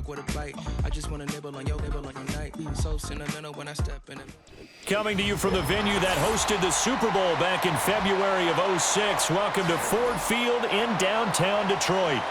with a bite. I just want to nibble on your night. So sentimental when I step in it. Coming to you from the venue that hosted the Super Bowl back in February of '06. Welcome to Ford Field in downtown Detroit.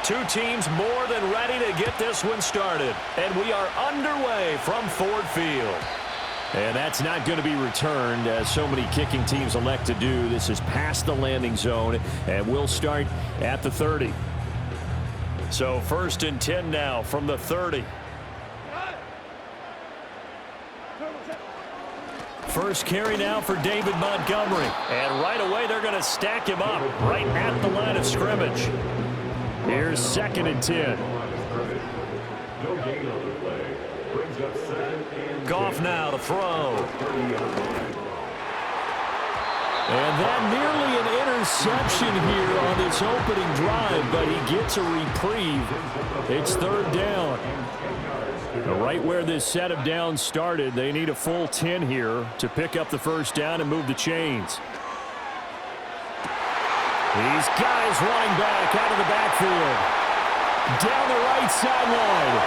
Two teams more than ready to get this one started. And we are underway from Ford Field. And that's not going to be returned, as so many kicking teams elect to do. This is past the landing zone, and we'll start at the 30. So 1st and 10 now from the 30. First carry now for David Montgomery. And right away they're going to stack him up right at the line of scrimmage. Here's 2nd and 10. Goff now to throw. And that nearly an interception here on this opening drive, but he gets a reprieve. It's 3rd down. Right where this set of downs started, they need a full 10 here to pick up the 1st down and move the chains. These guys running back out of the backfield. Down the right sideline.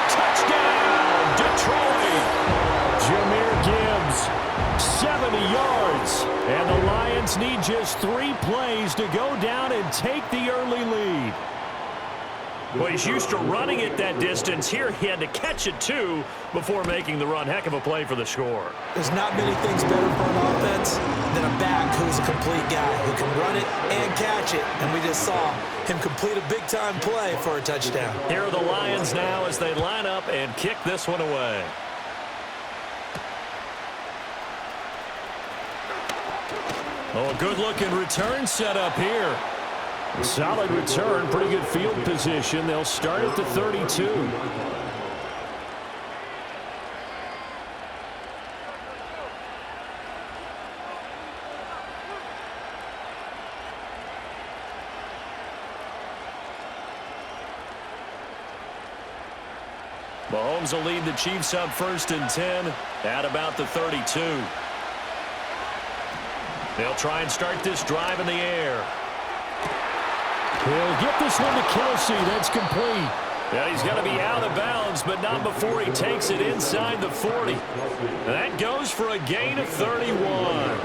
Touchdown, Detroit. Jahmyr Gibbs, 70 yards. And the Lions need just 3 plays to go down and take the early lead. Well, he's used to running it that distance. Here he had to catch it, too, before making the run. Heck of a play for the score. There's not many things better for an offense than a back who's a complete guy who can run it and catch it. And we just saw him complete a big-time play for a touchdown. Here are the Lions now as they line up and kick this one away. Oh, a good-looking return set up here. Solid return, pretty good field position. They'll start at the 32. Mahomes will lead the Chiefs up 1st and 10 at about the 32. They'll try and start this drive in the air. He'll get this one to Kelsey. That's complete. Yeah, he's got to be out of bounds, but not before he takes it inside the 40. And that goes for a gain of 31.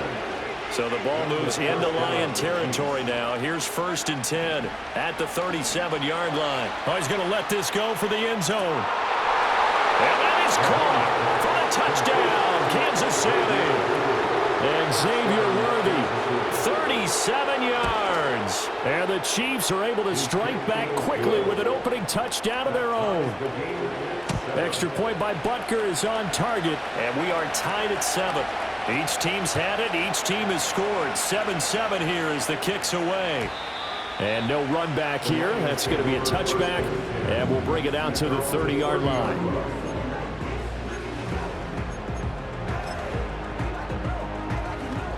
So the ball moves into Lion territory now. Here's 1st and 10 at the 37-yard line. Oh, he's going to let this go for the end zone. And that is caught for a touchdown, Kansas City. And Xavier Worthy, 37 yards. And the Chiefs are able to strike back quickly with an opening touchdown of their own. Extra point by Butker is on target, and we are tied at 7. Each team's had it. Each team has scored. 7-7 here as the kick's away. And no run back here. That's going to be a touchback, and we'll bring it out to the 30-yard line.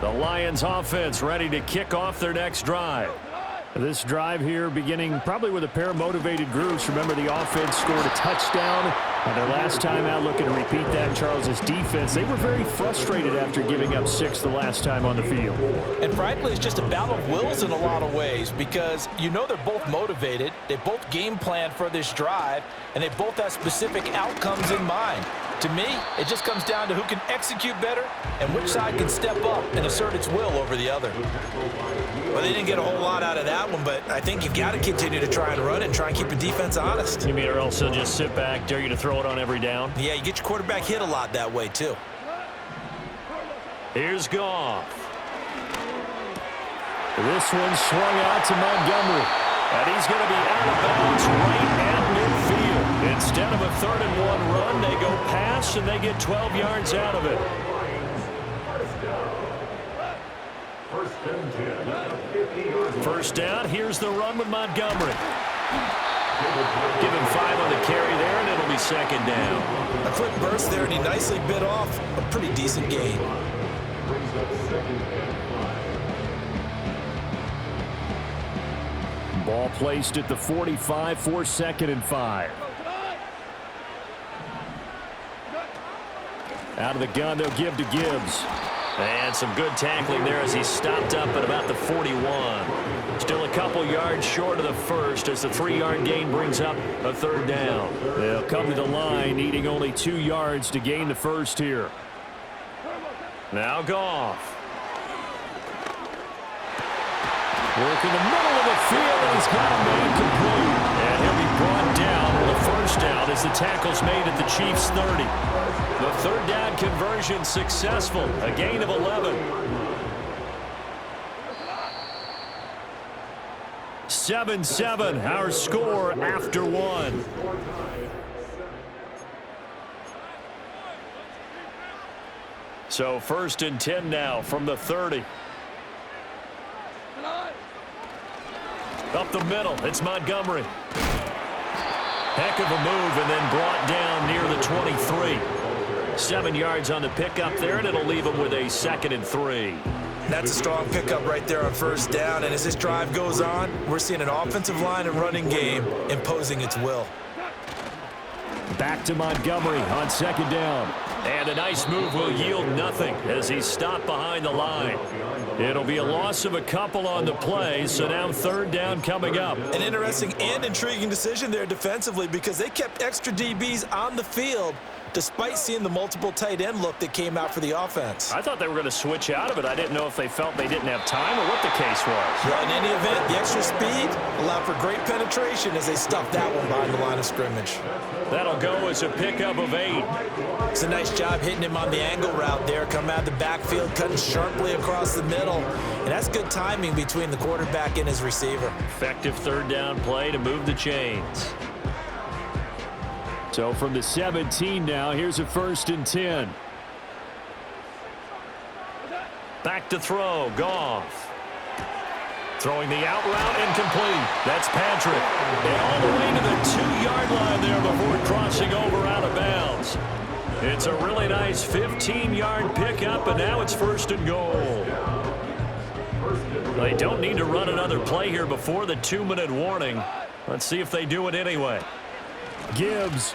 The Lions offense ready to kick off their next drive. This drive here beginning probably with a pair of motivated groups. Remember, the offense scored a touchdown on their last time out, looking to repeat that in Charles' defense. They were very frustrated after giving up 6 the last time on the field. And frankly, it's just a battle of wills in a lot of ways, because you know they're both motivated, they both game plan for this drive, and they both have specific outcomes in mind. To me, it just comes down to who can execute better and which side can step up and assert its will over the other. Well, they didn't get a whole lot out of that one, but I think you've got to continue to try and run it and try and keep the defense honest. You mean, or else they'll just sit back, dare you to throw it on every down? Yeah, you get your quarterback hit a lot that way, too. Here's Goff. This one swung out to Montgomery. And he's going to be out of bounds right at midfield. Instead of a 3rd and 1 run, they go pass, and they get 12 yards out of it. First down, here's the run with Montgomery. Give him 5 on the carry there, and it'll be 2nd down. A quick burst there, and he nicely bit off a pretty decent gain. Ball placed at the 45 for 2nd and 5. Out of the gun, they'll give to Gibbs. And some good tackling there as he stopped up at about the 41. Still a couple yards short of the first as the 3-yard gain brings up a third down. They'll come to the line needing only 2 yards to gain the first here. Now Goff. Working the middle of the field, and he's got a man complete. And he'll be brought down with a first down as the tackle's made at the Chiefs' 30. The third down conversion successful, a gain of 11. 7-7, our score after 1. So 1st and 10 now from the 30. Up the middle, it's Montgomery. Heck of a move and then brought down near the 23. 7 yards on the pickup there, and it'll leave him with a 2nd and 3. That's a strong pickup right there on first down, and as this drive goes on, we're seeing an offensive line and running game imposing its will. Back to Montgomery on 2nd down. And a nice move will yield nothing as he's stopped behind the line. It'll be a loss of a couple on the play, so now 3rd down coming up. An interesting and intriguing decision there defensively because they kept extra DBs on the field despite seeing the multiple tight end look that came out for the offense. I thought they were going to switch out of it. I didn't know if they felt they didn't have time or what the case was. Well, in any event, the extra speed allowed for great penetration as they stuffed that one behind the line of scrimmage. That'll go as a pickup of 8. It's a nice job hitting him on the angle route there. Coming out of the backfield, cutting sharply across the middle. And that's good timing between the quarterback and his receiver. Effective 3rd down play to move the chains. So from the 17 now, here's a 1st and 10. Back to throw, Goff. Throwing the out route, incomplete. That's Patrick. And all the way to the 2-yard line there before crossing over out of bounds. It's a really nice 15-yard pickup, and now it's 1st and goal. They don't need to run another play here before the 2-minute warning. Let's see if they do it anyway. Gibbs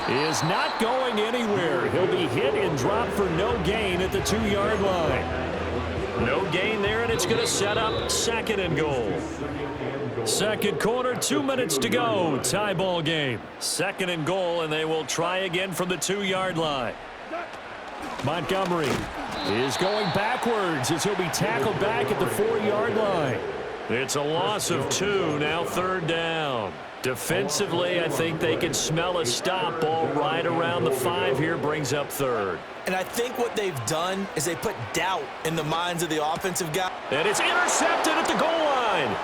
is not going anywhere. He'll be hit and dropped for no gain at the 2-yard line. No gain there, and it's going to set up 2nd and goal. 2nd quarter, 2 minutes to go. Tie ball game. 2nd and goal, and they will try again from the 2-yard line. Montgomery is going backwards as he'll be tackled back at the 4-yard line. It's a loss of 2, now 3rd down. Defensively, I think they can smell a stop ball right around the 5 here, brings up 3rd. And I think what they've done is they put doubt in the minds of the offensive guy. And it's intercepted at the goal line.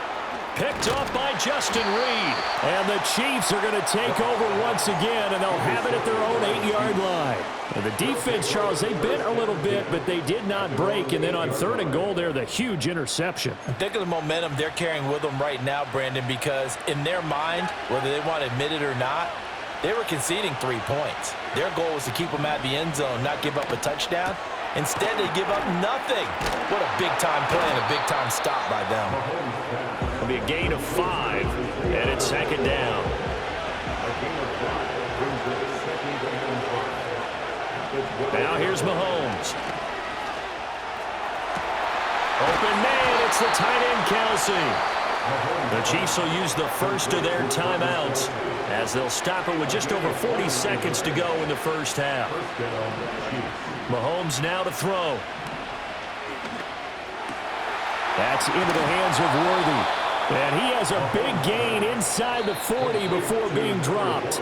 Picked off by Justin Reed. And the Chiefs are going to take over once again, and they'll have it at their own 8-yard line. And the defense, Charles, they bent a little bit, but they did not break. And then on 3rd and goal there, the huge interception. Think of the momentum they're carrying with them right now, Brandon, because in their mind, whether they want to admit it or not, they were conceding 3 points. Their goal was to keep them out of the end zone, not give up a touchdown. Instead, they give up nothing. What a big-time play and a big-time stop by them. It'll be a gain of 5, and it's 2nd down. Now here's Mahomes. Open man, it's the tight end, Kelsey. The Chiefs will use the first of their timeouts as they'll stop it with just over 40 seconds to go in the first half. Mahomes now to throw. That's into the hands of Worthy. And he has a big gain inside the 40 before being dropped.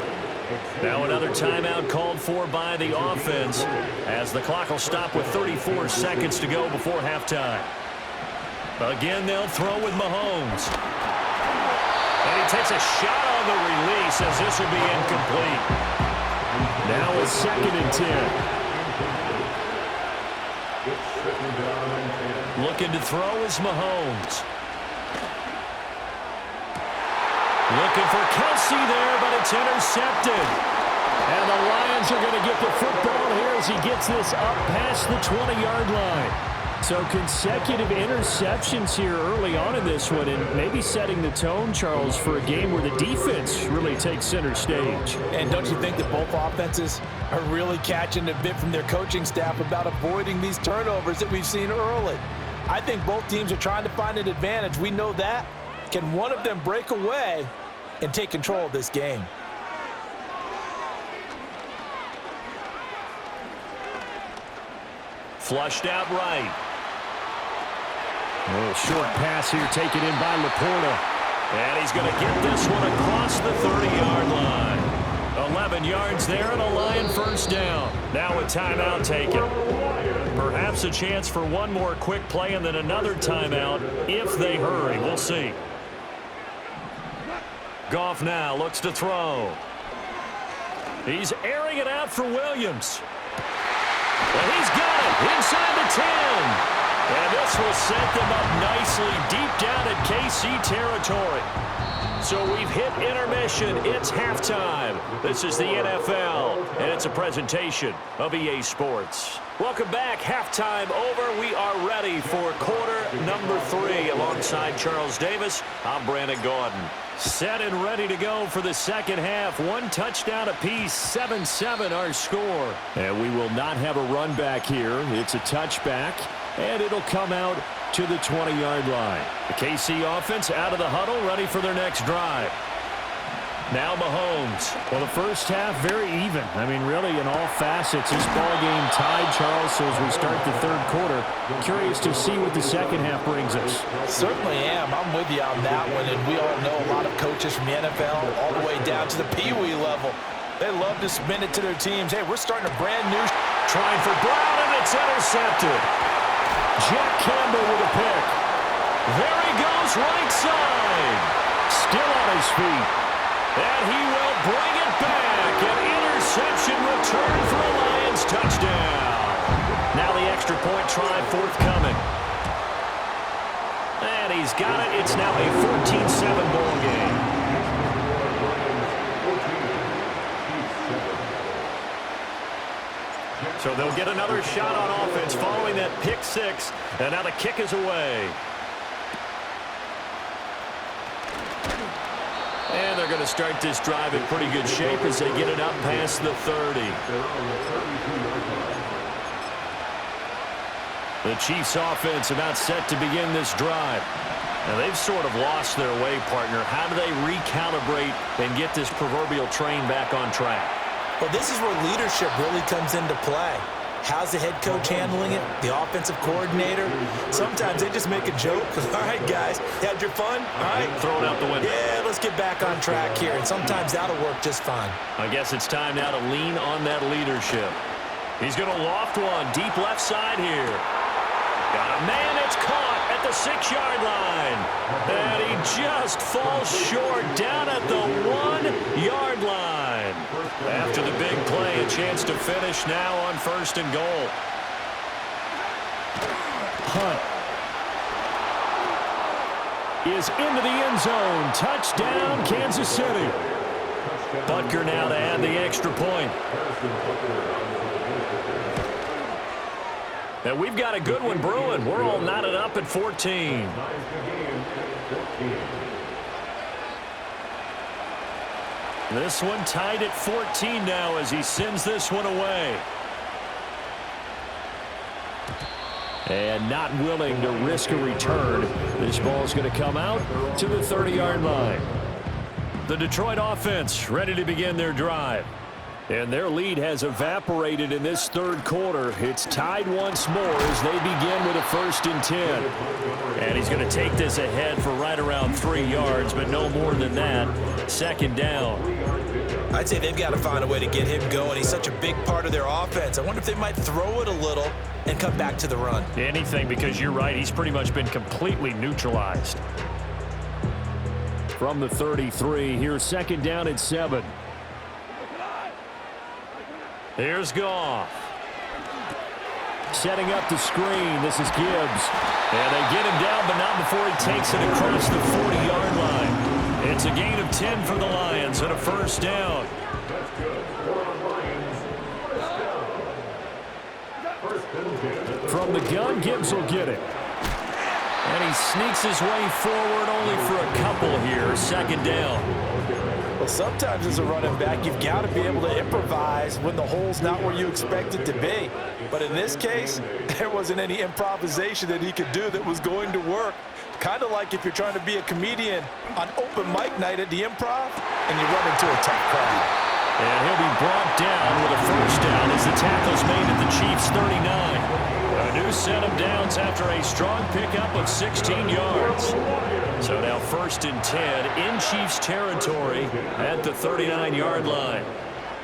Now another timeout called for by the offense as the clock will stop with 34 seconds to go before halftime. Again, they'll throw with Mahomes. And he takes a shot on the release as this will be incomplete. Now it's 2nd and 10. Looking to throw is Mahomes. Looking for Kelsey there, but it's intercepted. And the Lions are going to get the football here as he gets this up past the 20-yard line. So consecutive interceptions here early on in this one, and maybe setting the tone, Charles, for a game where the defense really takes center stage. And don't you think that both offenses are really catching a bit from their coaching staff about avoiding these turnovers that we've seen early? I think both teams are trying to find an advantage. We know that. Can one of them break away and take control of this game? Flushed out right. A little short pass here taken in by Laporta. And he's going to get this one across the 30-yard line. 11 yards there and a Lion first down. Now a timeout taken. Perhaps a chance for one more quick play and then another timeout if they hurry. We'll see. Goff now looks to throw. He's airing it out for Williams. And he's got it inside the 10. And this will set them up nicely deep down at KC territory. So we've hit intermission. It's halftime. This is the NFL, and it's a presentation of EA Sports. Welcome back. Halftime over. We are ready for quarter number 3. Alongside Charles Davis, I'm Brandon Gordon. Set and ready to go for the second half. One touchdown apiece, 7-7 our score. And we will not have a run back here. It's a touchback, and it'll come out to the 20-yard line. The KC offense out of the huddle, ready for their next drive. Now Mahomes. Well, the first half, very even. I mean, really, in all facets, this ball game tied, Charles, so as we start the third quarter. Curious to see what the second half brings us. Certainly am. I'm with you on that one, and we all know a lot of coaches from the NFL all the way down to the Pee-wee level. They love to spin it to their teams. Hey, we're starting a brand new. Trying for Brown, and it's intercepted. Jack Campbell with a pick. There he goes, right side. Still on his feet. And he will bring it back. An interception return for a Lions touchdown. Now the extra point try forthcoming. And he's got it. It's now a 14-7 ball game. So they'll get another shot on offense following that pick six. And now the kick is away. And they're going to start this drive in pretty good shape as they get it up past the 30. The Chiefs offense about set to begin this drive. Now they've sort of lost their way, partner. How do they recalibrate and get this proverbial train back on track? Well, this is where leadership really comes into play. How's the head coach handling it? The offensive coordinator? Sometimes they just make a joke. All right, guys, had your fun? All right. Throw it out the window. Yeah, let's get back on track here. And sometimes that'll work just fine. I guess it's time now to lean on that leadership. He's going to loft one deep left side here. Got a man, it's caught at the 6-yard line. And he just falls short down at the 1-yard line. After the big play, a chance to finish now on 1st and goal. Hunt is into the end zone. Touchdown, Kansas City. Butker now to add the extra point. And we've got a good one brewing. We're all knotted up at 14. This one tied at 14 now as he sends this one away. And not willing to risk a return. This ball is going to come out to the 30-yard line. The Detroit offense ready to begin their drive. And their lead has evaporated in this third quarter. It's tied once more as they begin with a 1st and 10. And he's going to take this ahead for right around 3 yards, but no more than that. 2nd down. I'd say they've got to find a way to get him going. He's such a big part of their offense. I wonder if they might throw it a little and come back to the run. Anything, because you're right. He's pretty much been completely neutralized. From the 33, here's 2nd down and 7. Here's Goff. Setting up the screen. This is Gibbs. And they get him down, but not before he takes it across the 40-yard line. It's a gain of 10 for the Lions and a 1st down. From the gun, Gibbs will get it. And he sneaks his way forward only for a couple here. Second down. Well, sometimes as a running back, you've got to be able to improvise when the hole's not where you expect it to be. But in this case, there wasn't any improvisation that he could do that was going to work. Kind of like if you're trying to be a comedian on open mic night at the Improv and you run into a tough crowd. And he'll be brought down with a first down as the tackle's made at the Chiefs' 39. A new set of downs after a strong pickup of 16 yards. So now 1st and 10 in Chiefs territory at the 39-yard line.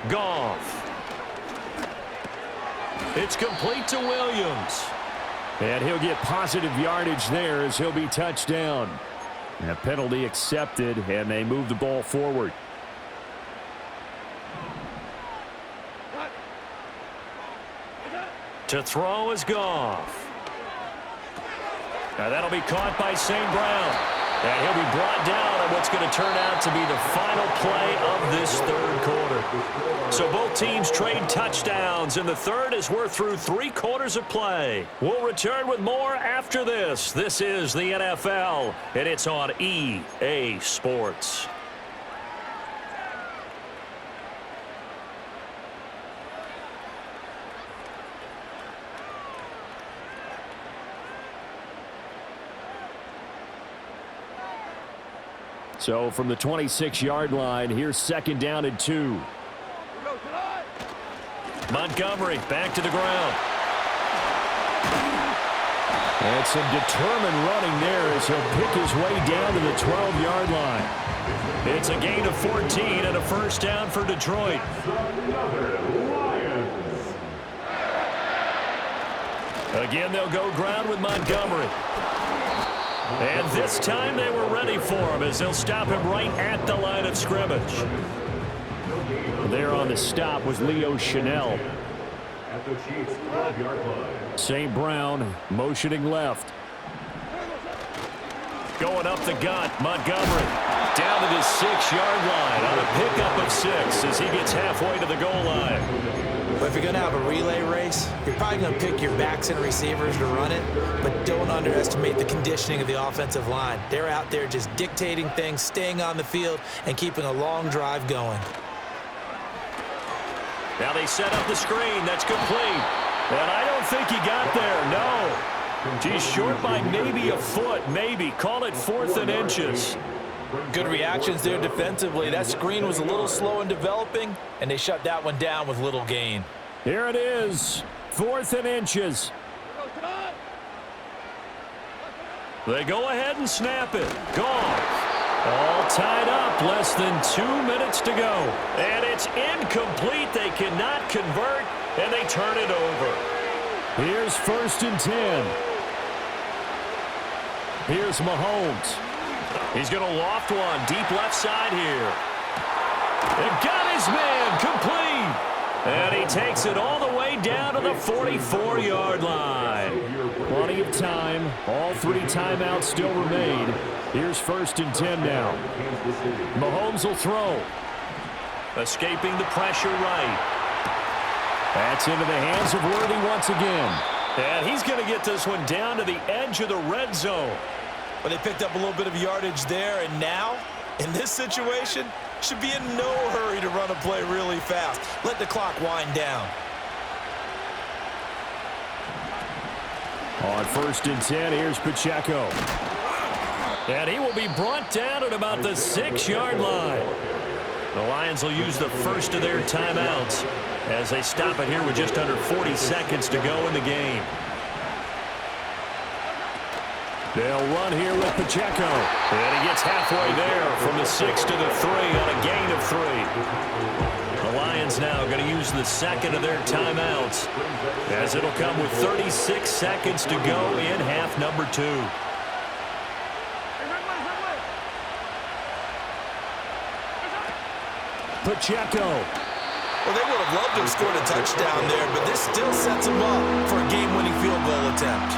Goff. It's complete to Williams. And he'll get positive yardage there as he'll be touched down. And a penalty accepted, and they move the ball forward. To throw is Goff. Now that'll be caught by St. Brown. And he'll be brought down on what's going to turn out to be the final play of this third quarter. So both teams trade touchdowns in the third as we're through 3 quarters of play. We'll return with more after this. This is the NFL, and it's on EA Sports. So from the 26-yard line, here's 2nd down and 2. Montgomery back to the ground. And some determined running there as he'll pick his way down to the 12-yard line. It's a gain of 14 and a first down for Detroit. Again, they'll go ground with Montgomery. And this time they were ready for him as they'll stop him right at the line of scrimmage. There on the stop was Leo Chanel. St. Brown motioning left. Going up the gut, Montgomery down to the 6-yard line on a pickup of 6 as he gets halfway to the goal line. But if you're going to have a relay race, you're probably going to pick your backs and receivers to run it, but don't underestimate the conditioning of the offensive line. They're out there just dictating things, staying on the field, and keeping a long drive going. Now they set up the screen. That's complete. And I don't think he got there. No. He's short by maybe a foot, maybe. Call it 4th and inches. Good reactions there defensively. That screen was a little slow in developing, and they shut that one down with little gain. Here it is, 4th and inches. They go ahead and snap it. Gone. All tied up, less than 2 minutes to go. And it's incomplete. They cannot convert, and they turn it over. Here's 1st and 10. Here's Mahomes. He's going to loft one deep left side here. And got his man complete. And he takes it all the way down to the 44-yard line. Plenty of time. All 3 timeouts still remain. Here's 1st and 10 now. Mahomes will throw. Escaping the pressure right. That's into the hands of Worthy once again. And he's going to get this one down to the edge of the red zone. But they picked up a little bit of yardage there, and now, in this situation, should be in no hurry to run a play really fast. Let the clock wind down. On 1st and 10, here's Pacheco. And he will be brought down at about the 6-yard line. The Lions will use the first of their timeouts as they stop it here with just under 40 seconds to go in the game. They'll run here with Pacheco. And he gets halfway there from the 6 to the 3 on a gain of 3. The Lions now going to use the second of their timeouts as it'll come with 36 seconds to go in half number 2. Pacheco. Well, they would have loved to have scored a touchdown there, but this still sets them up for a game-winning field goal attempt.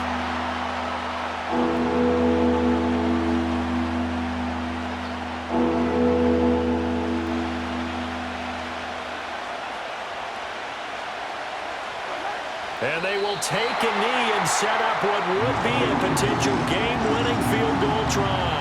And they will take a knee and set up what would be a potential game-winning field goal try.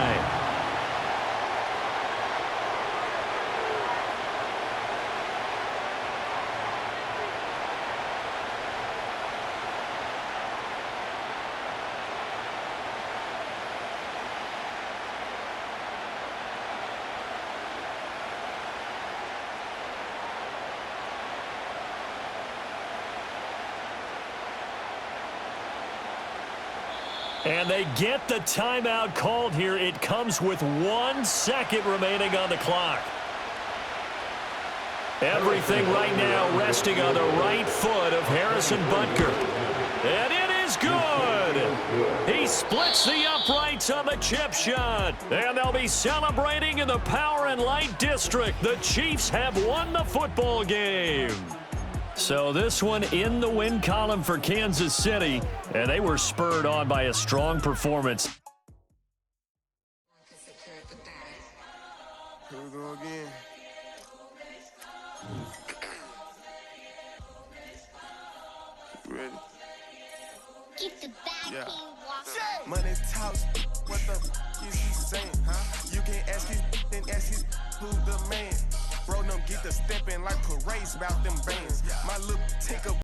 And they get the timeout called here. It comes with 1 second remaining on the clock. Everything right now resting on the right foot of Harrison Butker. And it is good. He splits the uprights on the chip shot. And they'll be celebrating in the Power and Light District. The Chiefs have won the football game. So this one in the win column for Kansas City, and they were spurred on by a strong performance. Here we go again. Ready? Get the back Yeah. walk. Money talks, what the is he saying? Huh? You can ask his, then ask his, who the man? Bro, them get the stepping like parades about them bands. My little tinker.